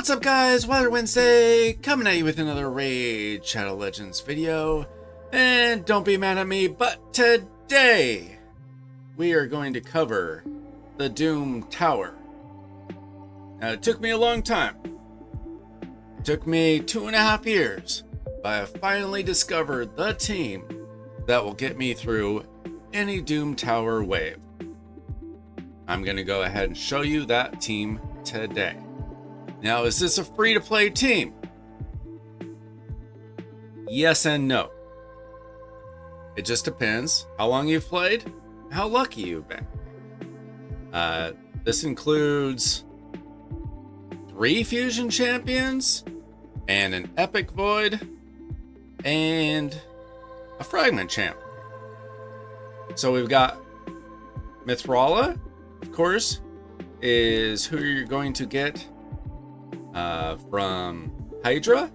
What's up guys, Weather Wednesday, coming at you with another Raid Shadow Legends video. And don't be mad at me, but today we are going to cover the Doom Tower. Now it took me a long time. It took me 2.5 years, but I finally discovered the team that will get me through any Doom Tower wave. I'm going to go ahead and show you that team today. Now, is this a free-to-play team? Yes and no. It just depends how long you've played, how lucky you've been. This includes 3 Fusion Champions, and an Epic Void, and a Fragment Champ. So we've got Mythrala, of course, is who you're going to get from Hydra.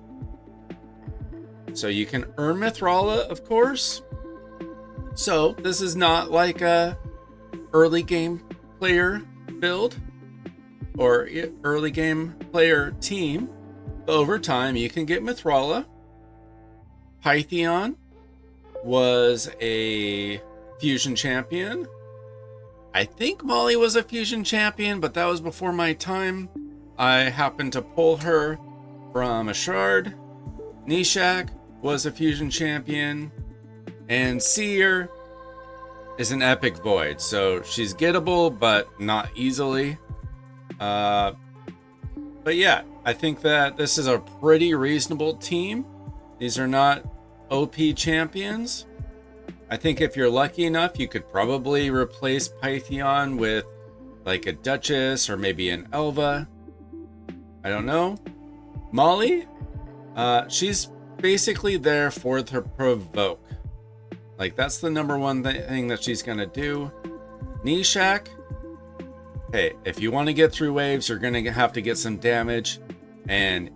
So you can earn Mythrala, of course. So this is not like a early game player build or early game player team. Over time you can get Mythrala. Pythion was a fusion champion. I think Molly was a fusion champion, but that was before my time. I happened to pull her from a shard. Nishak was a fusion champion. And Seer is an Epic Void. So she's gettable, but not easily. But yeah, I think that this is a pretty reasonable team. These are not OP champions. I think if you're lucky enough, you could probably replace Pythion with like a Duchess or maybe an Elva. I don't know. Molly, she's basically there for the provoke. Like that's the number one thing that she's gonna do. Nishak, hey, if you want to get through waves, you're gonna have to get some damage, and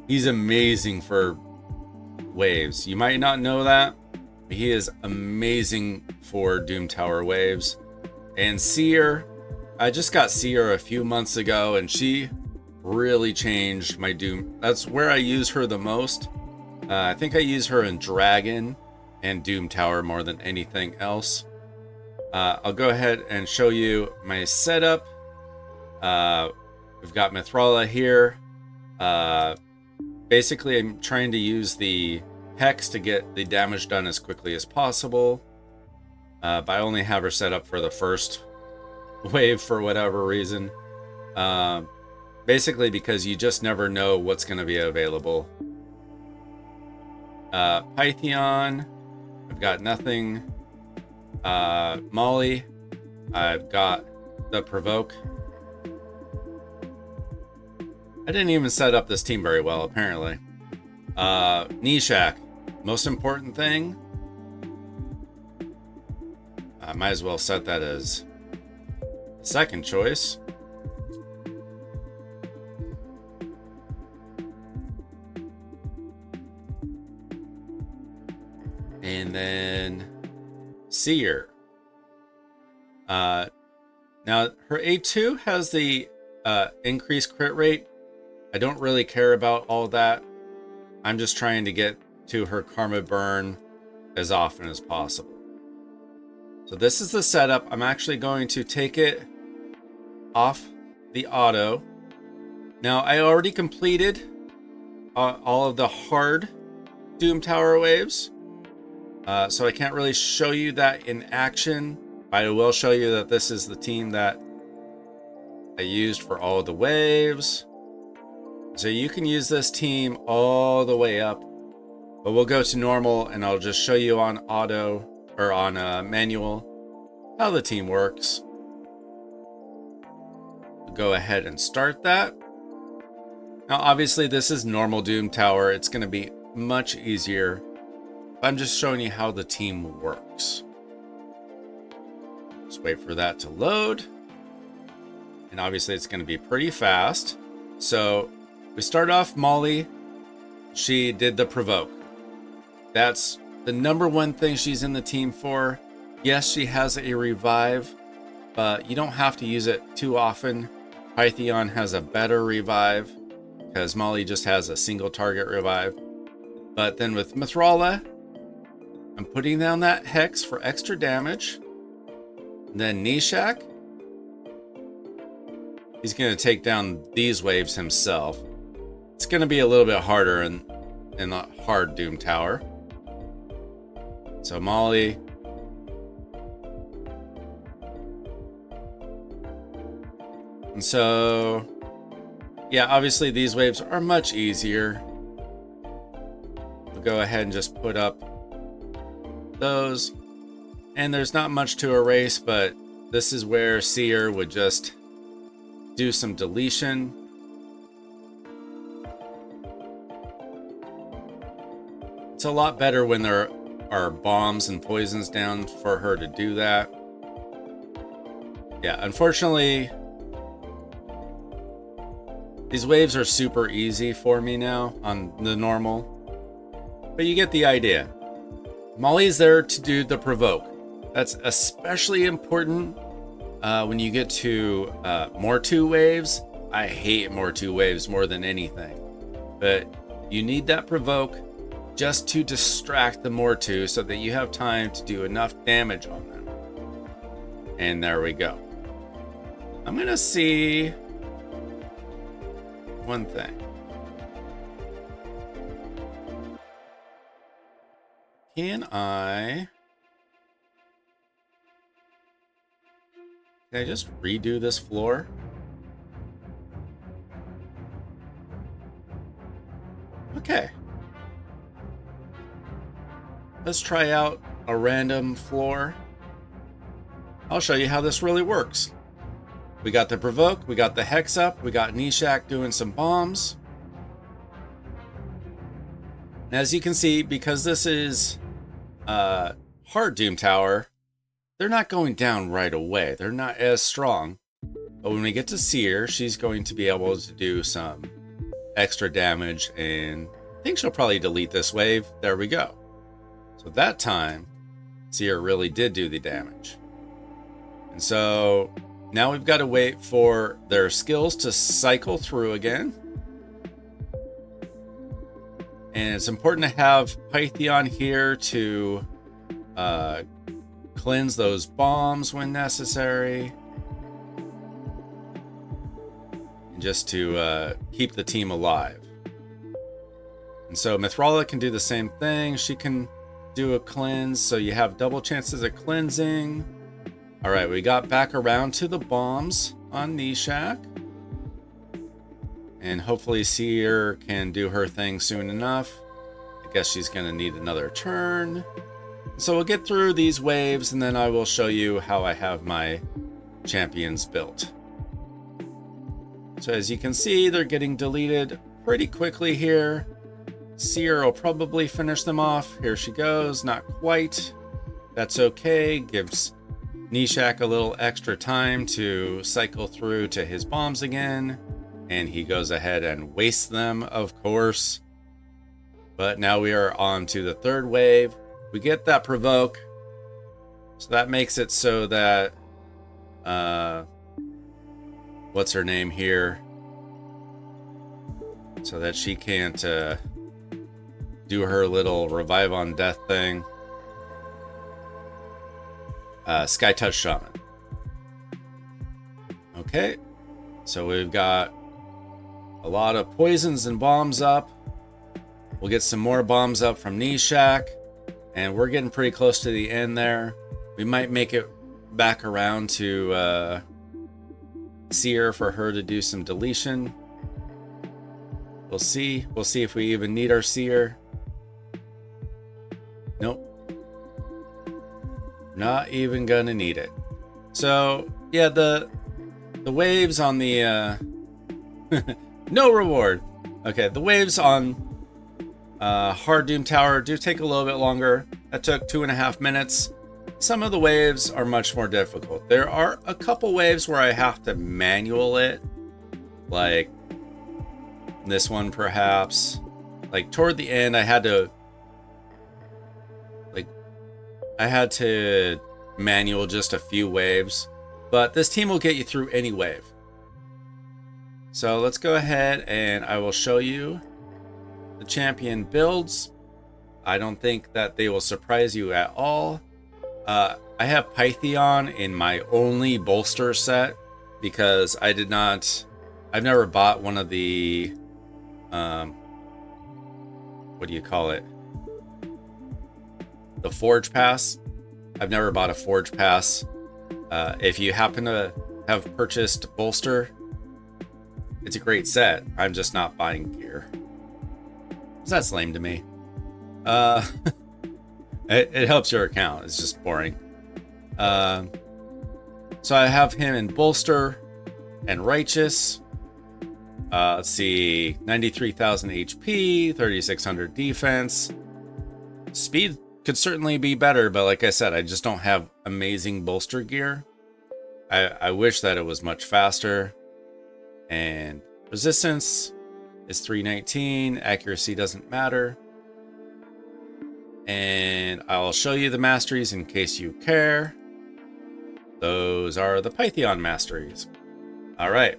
he's amazing for waves. You might not know that, but he is amazing for Doom Tower waves. And Seer, I just got Seer a few months ago, and she really changed my Doom. That's where I use her the most. I think I use her in Dragon and Doom Tower more than anything else. I'll go ahead and show you my setup. We've got Mythrala here. Basically, I'm trying to use the Hex to get the damage done as quickly as possible. But I only have her set up for the first wave for whatever reason. Basically because you just never know what's going to be available. Pythion, I've got nothing. Molly, I've got the provoke. I didn't even set up this team very well, apparently. Nishak, most important thing. I might as well set that as the second choice. And then Seer. Now her A2 has the increased crit rate. I don't really care about all that. I'm just trying to get to her Karma Burn as often as possible. So this is the setup. I'm actually going to take it off the auto. Now I already completed all of the hard Doom Tower waves. So I can't really show you that in action. I will show you that this is the team that I used for all of the waves. So you can use this team all the way up, but we'll go to normal and I'll just show you on auto or on manual how the team works. We'll go ahead and start that. Now obviously this is normal Doom Tower. It's going to be much easier. I'm just showing you how the team works. Just wait for that to load. And obviously it's going to be pretty fast. So we start off Molly. She did the provoke. That's the number one thing she's in the team for. Yes, she has a revive, but you don't have to use it too often. Pythion has a better revive. because Molly just has a single target revive. But then with Mithrala, I'm putting down that Hex for extra damage. And then Nishak, he's going to take down these waves himself. It's going to be a little bit harder in the hard Doom Tower. So Molly. And so, yeah, obviously these waves are much easier. We'll go ahead and just put up those. And there's not much to erase, but this is where Seer would just do some deletion. It's a lot better when there are bombs and poisons down for her to do that. Yeah, unfortunately, these waves are super easy for me now on the normal. But you get the idea. Molly's there to do the provoke. That's especially important when you get to Mortu waves. I hate Mortu waves more than anything. But you need that provoke just to distract the Mortu so that you have time to do enough damage on them. And there we go. I'm going to see one thing. Can I just redo this floor? Okay. Let's try out a random floor. I'll show you how this really works. We got the provoke, we got the Hex up, we got Nishak doing some bombs. And as you can see, because this is hard Doom Tower, they're not going down right away. They're not as strong. But when we get to Seer, she's going to be able to do some extra damage, and I think she'll probably delete this wave. There we go. So that time, Seer really did do the damage. And so now we've got to wait for their skills to cycle through again. And it's important to have Pythion here to cleanse those bombs when necessary. And just to keep the team alive. And so Mithrala can do the same thing. She can do a cleanse, so you have double chances of cleansing. All right, we got back around to the bombs on Nishak. And hopefully Seer can do her thing soon enough. I guess she's going to need another turn. So we'll get through these waves, and then I will show you how I have my champions built. So as you can see, they're getting deleted pretty quickly here. Seer will probably finish them off. Here she goes. Not quite. That's okay. Gives Nishak a little extra time to cycle through to his bombs again. And he goes ahead and wastes them, of course. But now we are on to the third wave. We get that provoke. So that makes it so that... what's her name here? So that she can't do her little revive on death thing. Sky Touch Shaman. Okay. So we've got a lot of poisons and bombs up. We'll get some more bombs up from Nishak. And we're getting pretty close to the end there. We might make it back around to Seer for her to do some deletion. We'll see. We'll see if we even need our Seer. Nope. Not even gonna need it. So, yeah, the waves on the... no reward. Okay, the waves on Hard Doom Tower do take a little bit longer. That took 2.5 minutes. Some of the waves are much more difficult. There are a couple waves where I have to manual it. Like this one, perhaps. Like toward the end, I had to manual just a few waves. But this team will get you through any wave. So let's go ahead and I will show you the champion builds. I don't think that they will surprise you at all. I have Pythion in my only bolster set because I've never bought one of the, what do you call it? The Forge Pass. I've never bought a Forge Pass. If you happen to have purchased bolster, it's a great set. I'm just not buying gear. That's lame to me. It helps your account. It's just boring. So I have him in bolster and righteous. Let's see, 93,000 HP, 3,600 defense. Speed could certainly be better, but like I said, I just don't have amazing bolster gear. I wish that it was much faster. And resistance is 319. Accuracy doesn't matter. And I'll show you the masteries in case you care. Those are the Pythion masteries. All right.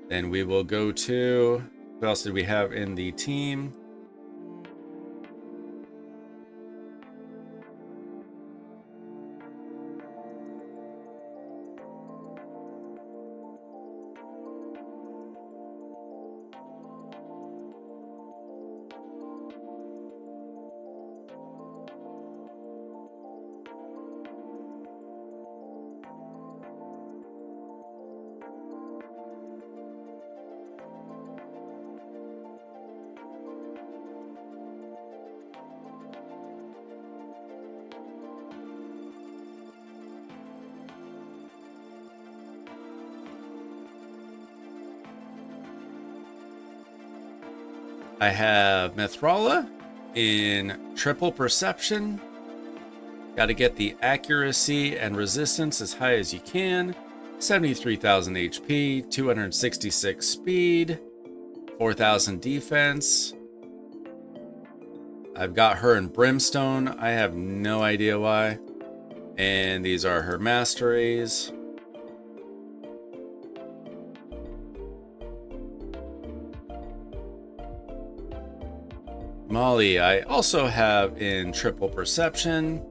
Then we will go to, what else did we have in the team? I have Mithrala in triple perception. Got to get the accuracy and resistance as high as you can. 73,000 HP, 266 speed, 4,000 defense. I've got her in Brimstone. I have no idea why. And these are her masteries. Molly, I also have in triple perception.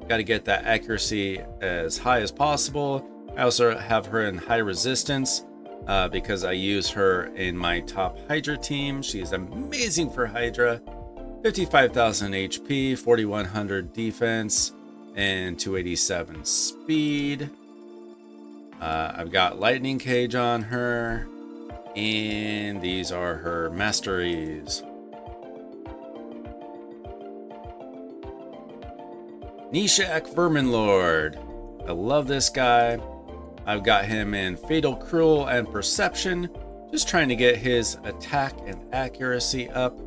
Got to get that accuracy as high as possible. I also have her in high resistance because I use her in my top Hydra team. She is amazing for Hydra. 55,000 HP, 4,100 defense, and 287 speed. I've got Lightning Cage on her, and these are her masteries. Nishak Verminlord. I love this guy. I've got him in Fatal Cruel and Perception, just trying to get his attack and accuracy up.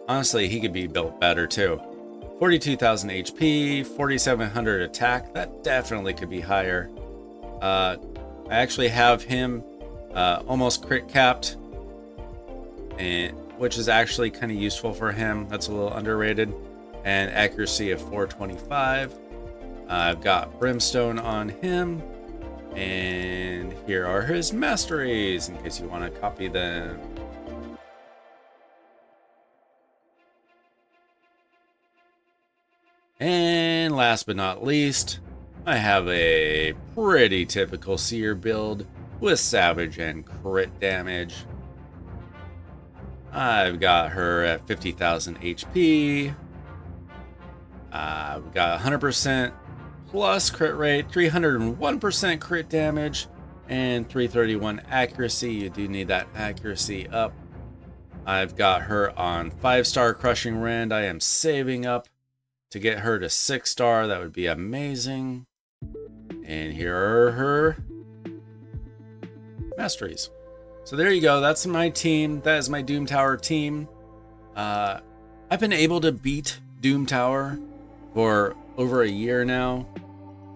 Honestly, he could be built better too. 42,000 HP, 4,700 attack. That definitely could be higher. I actually have him almost crit capped, and which is actually kind of useful for him. That's a little underrated. And accuracy of 425. I've got Brimstone on him. And here are his masteries in case you want to copy them. And last but not least, I have a pretty typical Seer build with Savage and crit damage. I've got her at 50,000 HP. We've got 100% plus crit rate, 301% crit damage, and 331 accuracy. You do need that accuracy up. I've got her on 5-star Crushing Rend. I am saving up to get her to 6-star. That would be amazing. And here are her masteries. So there you go. That's my team. That is my Doom Tower team. I've been able to beat Doom Tower for over a year now,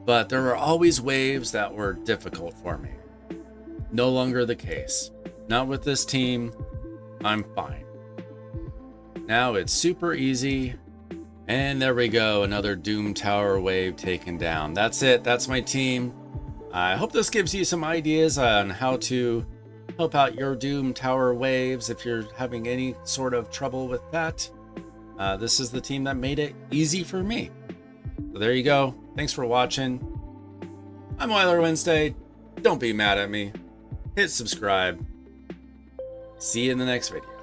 but there were always waves that were difficult for me. No longer the case. Not with this team. I'm fine. Now it's super easy. And there we go. Another Doom Tower wave taken down. That's it. That's my team. I hope this gives you some ideas on how to help out your Doom Tower waves if you're having any sort of trouble with that. This is the team that made it easy for me. So there you go. Thanks for watching. I'm Weiler Wednesday. Don't be mad at me. Hit subscribe. See you in the next video.